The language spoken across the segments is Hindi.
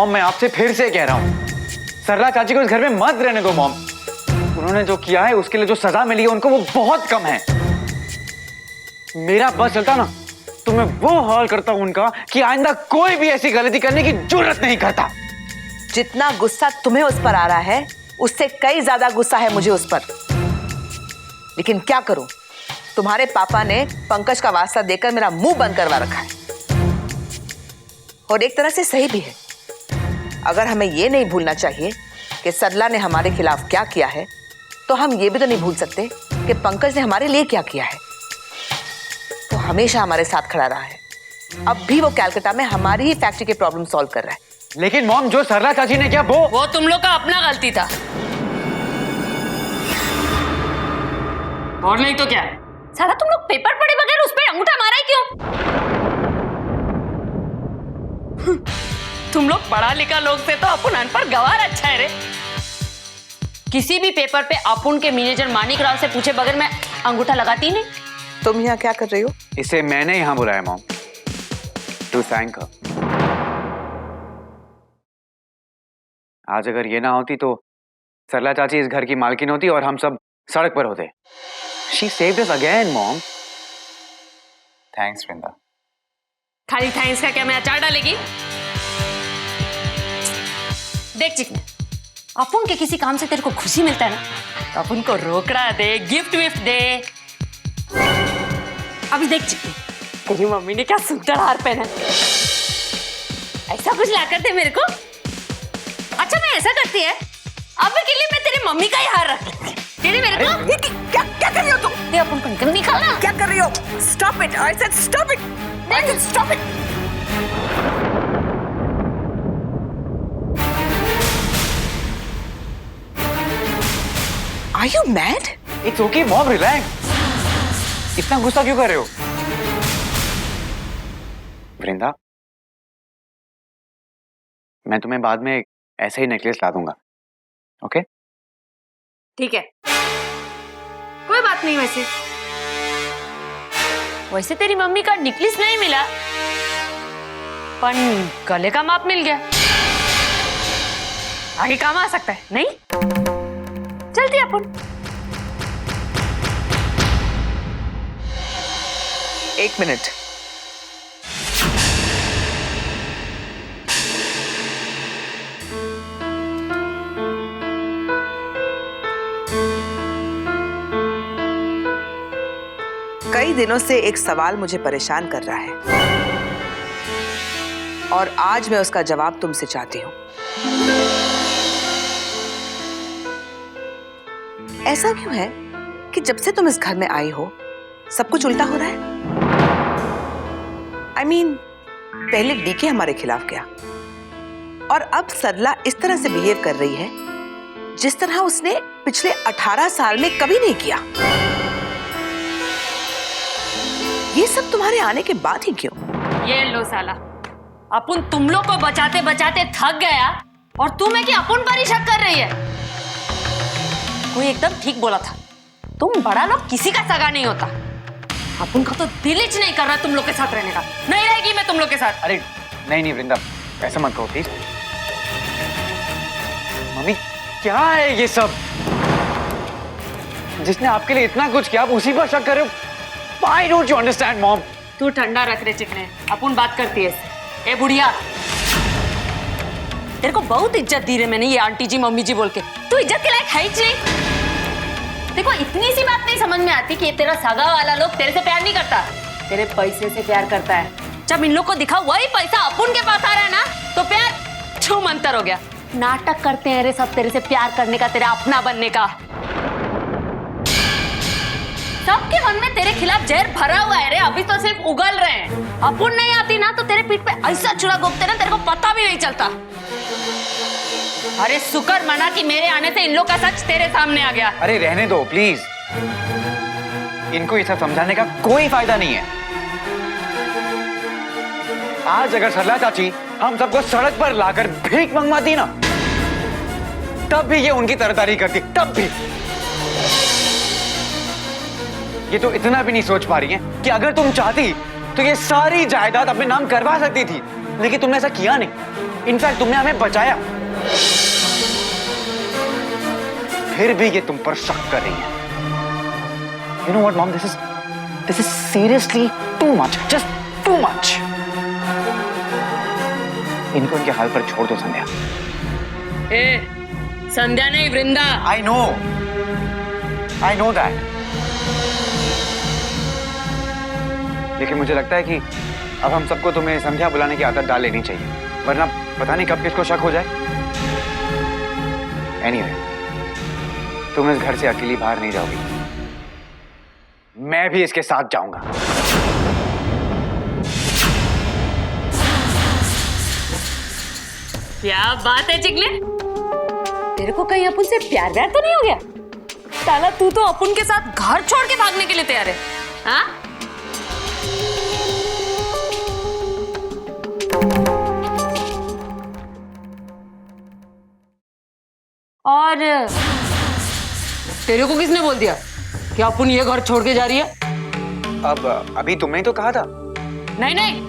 मॉम, मैं आपसे फिर से कह रहा हूँ, सरला चाची को इस घर में मत रहने दो मॉम। उन्होंने जो किया है उसके लिए जो सजा मिली है उनको वो बहुत कम है। मेरा बस चलता ना तो मैं वो हाल करता हूं उनका कि आइंदा कोई भी ऐसी गलती करने की जरूरत नहीं करता। जितना गुस्सा तुम्हें उस पर आ रहा है उससे कई ज्यादा गुस्सा है मुझे उस पर। लेकिन क्या करूं, तुम्हारे पापा ने पंकज का वास्ता देकर मेरा मुंह बंद करवा रखा है। और एक तरह से सही भी है। अगर हमें यह नहीं भूलना चाहिए कि सरला ने हमारे खिलाफ क्या किया है, तो हम ये भी तो नहीं भूल सकते कि पंकज ने हमारे लिए क्या किया है। वो हमेशा हमारे साथ खड़ा रहा है। अब भी वो कलकत्ता में हमारी ही फैक्ट्री के प्रॉब्लम सॉल्व कर रहा है। लेकिन मॉम, जो सरला चाची ने किया वो तुम लोग का अपना गलती था। और नहीं तो क्या? साला तुम लोग पेपर पढ़े बगैर उस पे अंगूठा मारा है क्यों? तुम लोग पढ़ा लिखा लोग से तो अपन अनपढ़ गवार अच्छा है रे। किसी भी पेपर पे अपुन के मैनेजर मानिक राव से पूछे बगैर मैं अंगूठा लगाती नहीं। तुम यहाँ क्या कर रही हो? इसे मैंने यहाँ बुलाया मॉम, टू थैंक हर। आज अगर ये ना होती तो सरला चाची इस घर की मालकिन होती और हम सब सड़क पर होते। She saved us again, mom. Thanks Vrinda. खाली थैंक्स का क्या मैं अचार डालेगी? देख चिकने, अपुन के किसी काम से तेरे को खुशी मिलता है ना, तो अपुन को रोकड़ा दे, गिफ्ट विफ्ट दे। अभी देख चिकने, तेरी मम्मी ने क्या सुंदर हार पहना है। ऐसा कुछ ला कर दे मेरे को। अच्छा मैं ऐसा करती है, अब के लिए मैं तेरी मम्मी का ही हार रख लेती। तेरे मेरे को क्या क्या कर रही हो तुम? ये अपन को निकल निकालना। क्या कर रही हो? Stop it! I said stop it! I said stop it! Are you mad? It's okay, mom, relax. इतना गुस्सा क्यों कर रहे हो? वृंदा, मैं तुम्हें बाद में ऐसे ही नेकलेस ला दूंगा, ओके? ठीक है, कोई बात नहीं। वैसे तेरी मम्मी का नेकलेस नहीं मिला, पर गले का माप मिल गया। आगे काम आ सकता है नहीं? चलती अपन। एक मिनट। कई दिनों से एक सवाल मुझे परेशान कर रहा है और आज मैं उसका जवाब तुमसे चाहती हूं। ऐसा क्यों है कि जब से तुम इस घर में आई हो सब कुछ उल्टा हो रहा है? I mean, पहले डीके हमारे खिलाफ गया और अब सरला इस तरह से बिहेव कर रही है जिस तरह उसने पिछले 18 साल में कभी नहीं किया। ये सब तुम्हारे आने के बाद ही क्यों? ये लो साला, अपुन तुम लोग को बचाते बचाते थक गया और तुम्हें कि अपुन पर ही शक कर रही है। कोई एकदम ठीक बोला था, तुम बड़ा लोग किसी का सगा नहीं होता। अपुन का तो दिल ही नहीं कर रहा तुम लोग के साथ रहने का। नहीं रहेगी मैं तुम लोग के साथ। अरे नहीं वृंदा, ऐसा मत कहो प्लीज। मम्मी, क्या है ये सब? जिसने आपके लिए इतना कुछ किया आप उसी पर शक कर रहे हो? Why don't you understand, mom? तू ठंडा रख रे चिकने, अपुन बात करती है। ए बुढ़िया, तेरे को बहुत इज्जत दी रे मैंने ये आंटी जी मम्मी जी बोल के। तू इज्जत के लायक है ही नहीं। देखो इतनी सी बात नहीं समझ में आती कि तेरा सगा वाला लोग तेरे से प्यार नहीं करता, तेरे पैसे से प्यार करता है। जब इन लोग को दिखा वही पैसा अपुन के पास आ रहा है ना, तो प्यार छू मंतर हो गया। नाटक करते हैं रे सब तेरे से प्यार करने का, तेरा अपना बनने का। सबके मन में तेरे खिलाफ जहर भरा हुआ है रे, अभी तो सिर्फ उगल रहे हैं। अपुन नहीं आती ना तो तेरे पीठ पे ऐसा चुरा घोंपते ना, तेरे को पता भी नहीं चलता। अरे शुक्र मना कि मेरे आने से इन लोग का सच तेरे सामने आ गया। अरे रहने दो प्लीज, इनको ये सब समझाने का कोई फायदा नहीं है। आज अगर सरला चाची हम सबको सड़क पर लाकर भीख मंगवाती ना, तब भी ये उनकी तरफदारी करती, तब भी। ये तो इतना भी नहीं सोच पा रही है कि अगर तुम चाहती तो ये सारी जायदाद अपने नाम करवा सकती थी, लेकिन तुमने ऐसा किया नहीं। इनफैक्ट तुमने हमें बचाया, फिर भी ये तुम पर शक कर रही है। You know what, Mom? This is seriously too much. Just too much. इनको इनके हाल पर छोड़ दो संध्या। संध्या नहीं, वृंदा। I know that. लेकिन मुझे लगता है कि अब हम सबको तुम्हें संध्या बुलाने की आदत डाल लेनी चाहिए, वरना पता नहीं कब किसको शक हो जाए। Anyway, तुम इस घर से अकेली बाहर नहीं जाओगी, मैं भी इसके साथ जाऊंगा। क्या बात है चिकले, तेरे को कहीं अपुन से प्यार व्यार तो नहीं हो गया? साला तू तो अपुन के साथ घर छोड़ के भागने के लिए तैयार है, हाँ? और तेरे को किसने बोल दिया कि अपुन ये घर छोड़ के जा रही है? अब अभी तुमने ही तो कहा था। नहीं,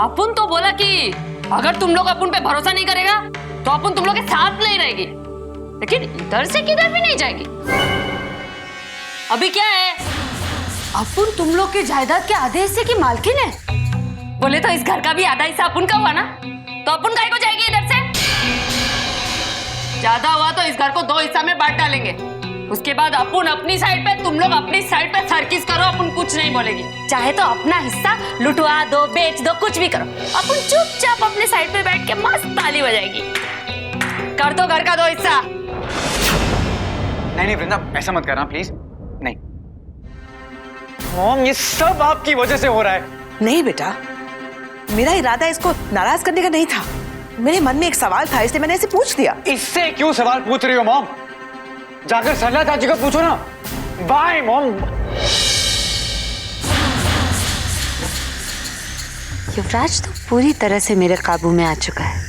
अपुन तो बोला कि अगर तुम लोग अपुन पे भरोसा नहीं करेगा तो अपुन तुम लोग के साथ नहीं रहेगी, लेकिन इधर से किधर भी नहीं जाएगी। अभी क्या है, अपुन तुम लोग के जायदाद के आधे हिस्से की मालकिन है। बोले तो इस घर का भी आधा हिस्सा अपुन का हुआ ना, तो अपुन काहे को जाएगी इधर से? ज्यादा हुआ तो इस घर को 2 हिस्सा में बांट डालेंगे, उसके बाद अपुन अपनी साइड पे, तुम लोग अपनी साइड पे सर्किस करो, अपुन कुछ नहीं बोलेगी। चाहे तो अपना हिस्सा लुटवा दो, बेच दो, कुछ भी करो, अपुन चुपचाप अपने साइड पे बैठ के मस्त ताली बजाएगी। कर दो घर का 2 हिस्सा। नहीं वृंदा, ऐसा मत करना प्लीज। नहीं मॉम, ये सब आपकी वजह से हो रहा है। नहीं बेटा, मेरा इरादा इसको नाराज करने का नहीं था। मेरे मन में एक सवाल था, इसलिए मैंने इसे पूछ दिया। इससे क्यों सवाल पूछ रही हो मॉम? जाकर सरला चाची को पूछो ना। Bye mom. युवराज तो पूरी तरह से मेरे काबू में आ चुका है,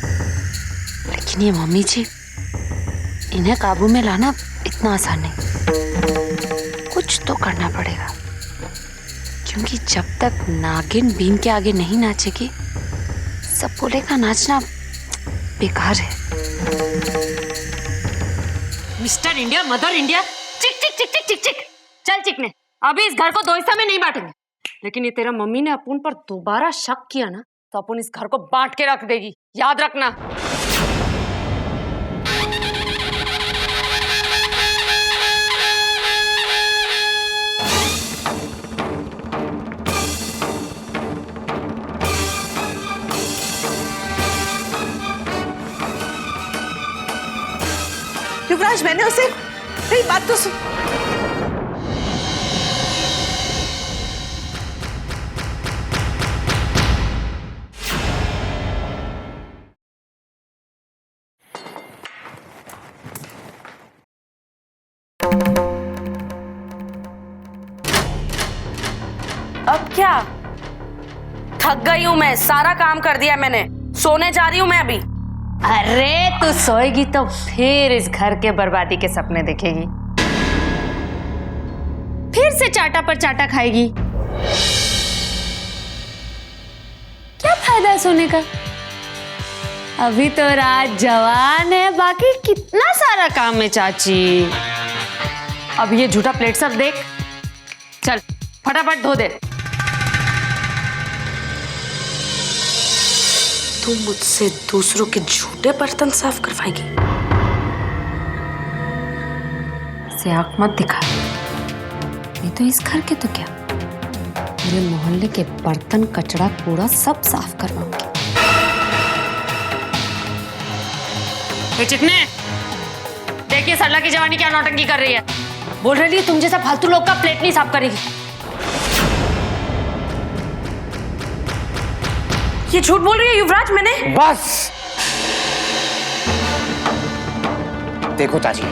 लेकिन ये मम्मी जी, इन्हें काबू में लाना इतना आसान नहीं। कुछ तो करना पड़ेगा, क्योंकि जब तक नागिन बीन के आगे नहीं नाचेगी, सब बोलेगा नाचना बेकार है। मिस्टर इंडिया, मदर इंडिया, चिक चिक चिक चिक चिक चिक। चल चिकने, अभी इस घर को 2 हिस्सा में नहीं बांटेंगे, लेकिन ये तेरा मम्मी ने अपुन पर दोबारा शक किया ना, तो अपुन इस घर को बांट के रख देगी, याद रखना। युवराज, मैंने उसे, मेरी बात तो सुन। अब क्या? थक गई हूं मैं, सारा काम कर दिया मैंने, सोने जा रही हूं मैं अभी। अरे तू सोएगी तो फिर इस घर के बर्बादी के सपने देखेगी, फिर से चाटा पर चाटा खाएगी। क्या फायदा है सोने का? अभी तो रात जवान है, बाकी कितना सारा काम है चाची। अब ये झूठा प्लेट सब देख, चल फटाफट धो दे। तू मुझसे दूसरों के झूठे बर्तन साफ करवाएगी? इसे आंख मत दिखा, नहीं तो इस घर के तो क्या, पूरे मोहल्ले के बर्तन कचड़ा कूड़ा सब साफ करवाऊंगी। चिकने, देखिए सरला की जवानी क्या नौटंकी कर रही है। बोल रही है तुम जैसा फालतू लोग का प्लेट नहीं साफ करेगी। ये झूठ बोल रही है युवराज, मैंने। बस देखो चाची,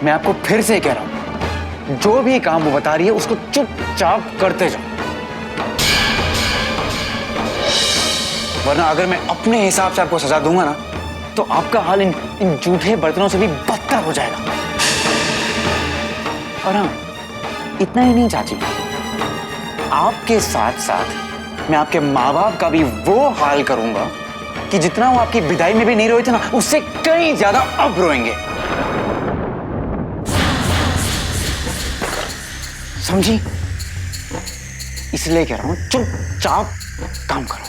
मैं आपको फिर से कह रहा हूं, जो भी काम वो बता रही है उसको चुपचाप करते जाओ, वरना अगर मैं अपने हिसाब से आपको सजा दूंगा ना, तो आपका हाल इन झूठे बर्तनों से भी बदतर हो जाएगा। और हाँ, इतना ही नहीं चाची, आपके साथ साथ मैं आपके माँ बाप का भी वो हाल करूंगा कि जितना वो आपकी विदाई में भी नहीं रोए थे ना, उससे कहीं ज्यादा अब रोएंगे। समझी? इसलिए कह रहा हूं चुपचाप काम करो।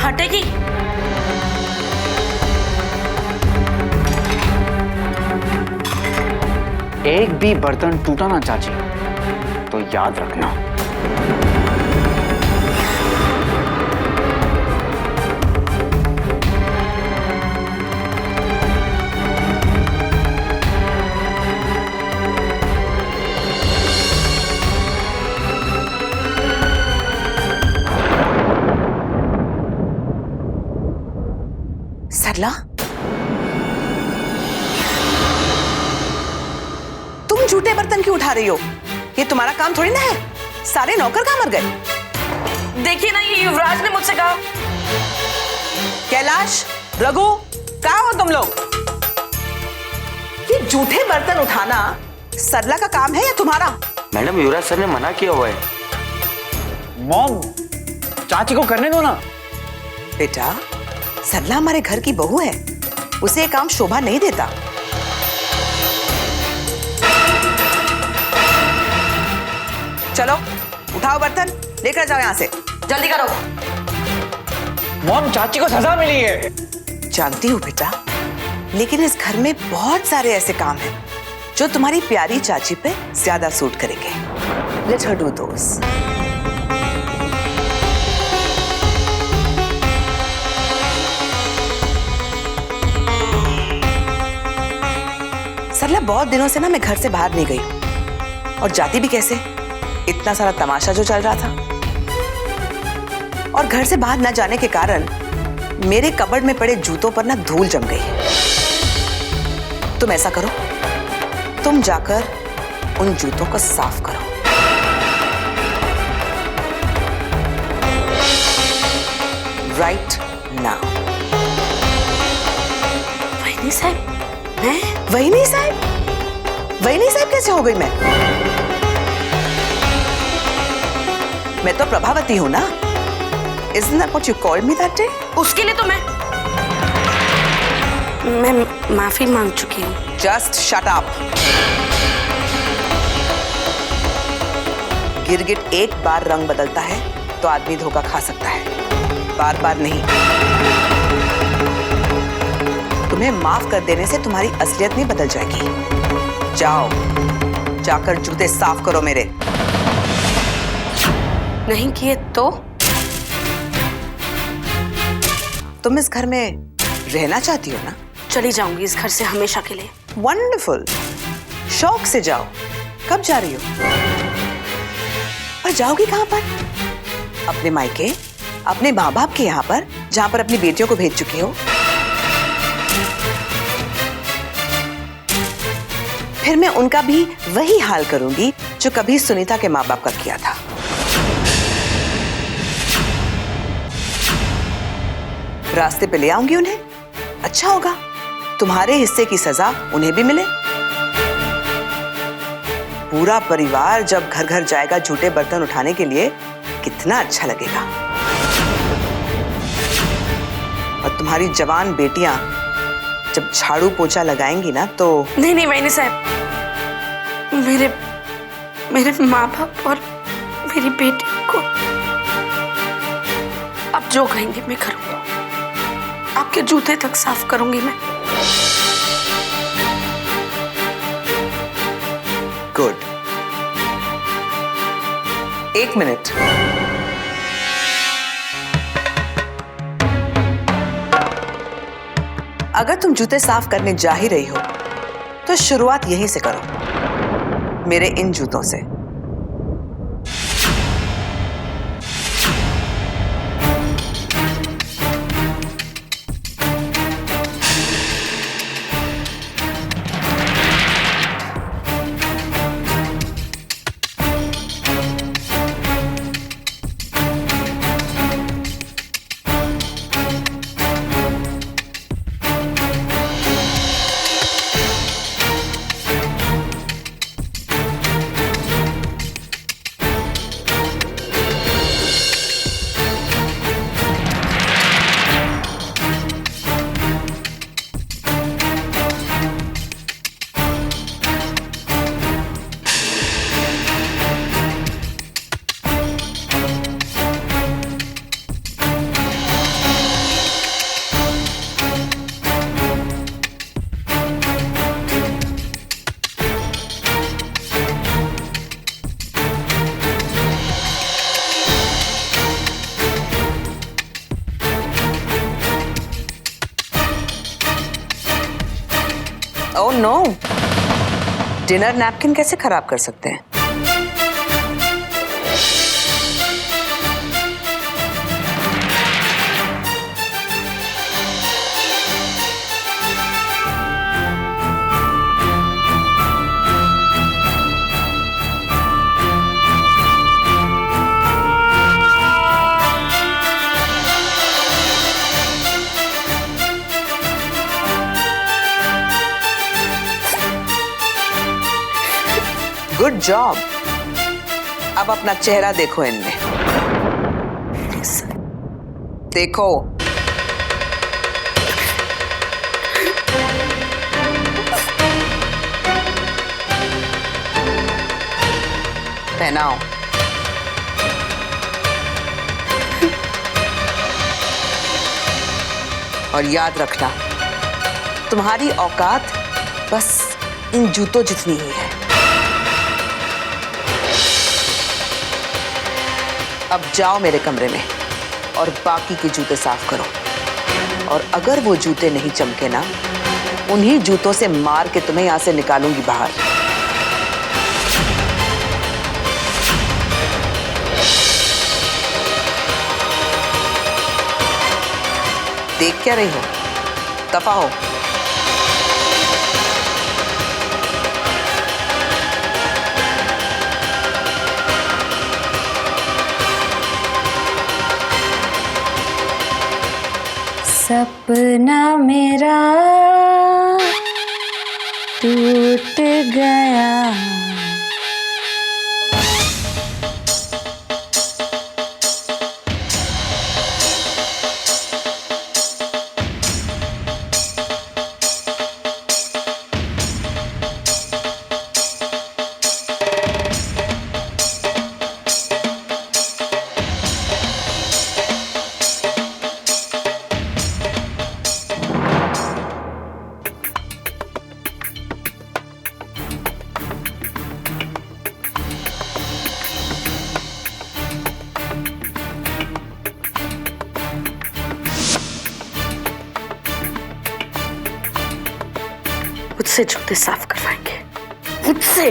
हटेगी। एक भी बर्तन टूटा ना चाची, तो याद रखना। सरला, तुम जूठे बर्तन क्यों उठा रही हो? ये तुम्हारा काम थोड़ी ना है। सारे नौकर कहाँ मर गए? देखिए ना, ये युवराज ने मुझसे कहा। कैलाश, रघु, कहाँ हो तुम लोग? ये जूठे बर्तन उठाना सरला का काम है या तुम्हारा? मैडम, युवराज सर ने मना किया हुआ है। मॉम, चाची को करने दो ना। बेटा, सरला हमारे घर की बहू है, उसे ये काम शोभा नहीं देता। चलो उठाओ बर्तन, लेकर जाओ यहां से। जल्दी करो। मॉम, चाची को सजा मिली है। जानती हूँ बेटा, लेकिन इस घर में बहुत सारे ऐसे काम हैं जो तुम्हारी प्यारी चाची पे ज्यादा सूट करेंगे। Let her do those. सरला, बहुत दिनों से ना मैं घर से बाहर नहीं गई, और जाती भी कैसे? इतना सारा तमाशा जो चल रहा था, और घर से बाहर न जाने के कारण मेरे कबर्ड में पड़े जूतों पर ना धूल जम गई है। तुम ऐसा करो, तुम जाकर उन जूतों को साफ करो। Right now. वहीनी साहब, मैं? वहीनी साहब? वहीनी साहब कैसे हो गई मैं तो प्रभावती हूं ना। Isn't that what you called me that day? उसके लिए तो मैं माफी मांग चुकी हूँ। Just shut up. गिरगिट एक बार रंग बदलता है तो आदमी धोखा खा सकता है, बार बार नहीं। तुम्हें माफ कर देने से तुम्हारी असलियत नहीं बदल जाएगी। जाओ, जाकर जूते साफ करो मेरे। नहीं किए तो? तुम इस घर में रहना चाहती हो ना? चली जाऊंगी इस घर से हमेशा के लिए। वंडरफुल, शौक से जाओ। कब जा रही हो? और जाओगी कहां पर? अपने मायके, अपने माँ बाप के यहाँ पर, जहां पर अपनी बेटियों को भेज चुकी हो। फिर मैं उनका भी वही हाल करूंगी जो कभी सुनीता के माँ बाप का किया था। रास्ते पे ले आऊंगी उन्हें। अच्छा होगा, तुम्हारे हिस्से की सजा उन्हें भी मिले। पूरा परिवार जब घर घर जाएगा जूठे बर्तन उठाने के लिए, कितना अच्छा लगेगा। और तुम्हारी जवान बेटियां जब झाड़ू पोछा लगाएंगी ना तो। नहीं नहीं वहीनी साहब, मेरे माँ बाप और मेरी बेटी को अब जो कहेंगे मैं करूंगी। आपके जूते तक साफ करूंगी मैं। गुड। एक मिनट। अगर तुम जूते साफ करने जा ही रही हो तो शुरुआत यहीं से करो, मेरे इन जूतों से। ओह नो, डिनर नैपकिन कैसे खराब कर सकते हैं? Good job. अब अपना चेहरा देखो इनमें। देखो, पहनाओ। और याद रखना, तुम्हारी औकात बस इन जूतों जितनी ही है। अब जाओ मेरे कमरे में और बाकी के जूते साफ करो। और अगर वो जूते नहीं चमके ना, उन्हीं जूतों से मार के तुम्हें यहां से निकालूंगी बाहर। देख क्या रही हो? दफा हो। सपना मेरा टूट गया। मुझसे जूते साफ करवाएंगे, मुझसे।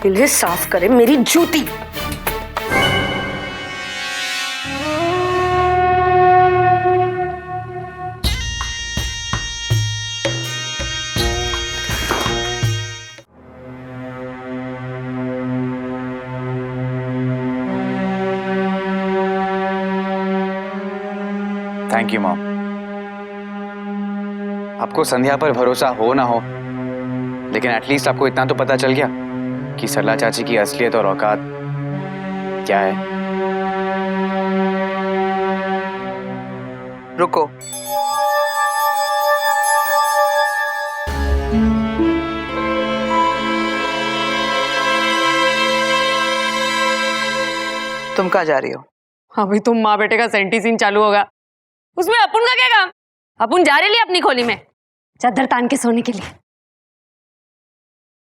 इन्हें साफ करे मेरी जूती। Thank you mom. आपको संध्या पर भरोसा हो ना हो, लेकिन एटलीस्ट आपको इतना तो पता चल गया कि सरला चाची की असलियत और औकात क्या है। रुको। तुम कहाँ जा रही हो? अभी तुम माँ बेटे का सेंटी सीन चालू होगा, उसमें अपुन का क्या काम? अपुन जा रही अपनी खोली में चादर तान के सोने के लिए।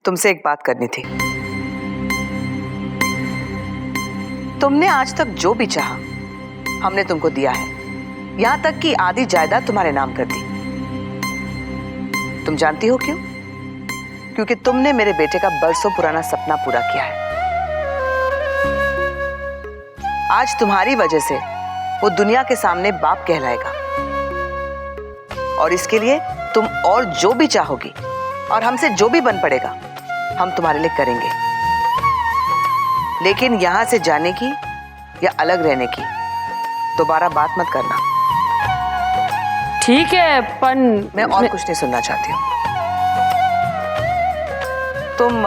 तुमसे एक बात करनी थी। तुमने आज तक जो भी चाहा हमने तुमको दिया है, यहां तक कि आधी जायदाद तुम्हारे नाम कर दी। तुम जानती हो क्यों? क्योंकि तुमने मेरे बेटे का बरसों पुराना सपना पूरा किया है। आज तुम्हारी वजह से वो दुनिया के सामने बाप कहलाएगा, और इसके लिए तुम और जो भी चाहोगी और हमसे जो भी बन पड़ेगा हम तुम्हारे लिए करेंगे। लेकिन यहां से जाने की या अलग रहने की दोबारा बात मत करना। ठीक है, पर मैं और कुछ नहीं सुनना चाहती हूँ। तुम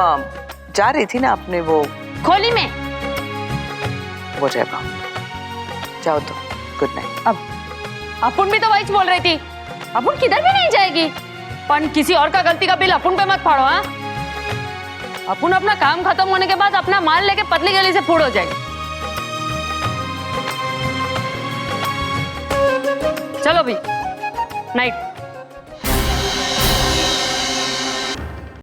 जा रही थी ना अपने वो खोली में। वो जाएगा, जाओ तो। Good night. अब अपुन भी तो वही बोल रही थी, अपुन किधर भी नहीं जाएगी। पर किसी और का गलती का बिल अपुन पे मत फाड़ो। हाँ, अपुन अपना काम खत्म होने के बाद अपना माल लेके पतली गली से फूड हो जाएगी। चलो भी, नाइट।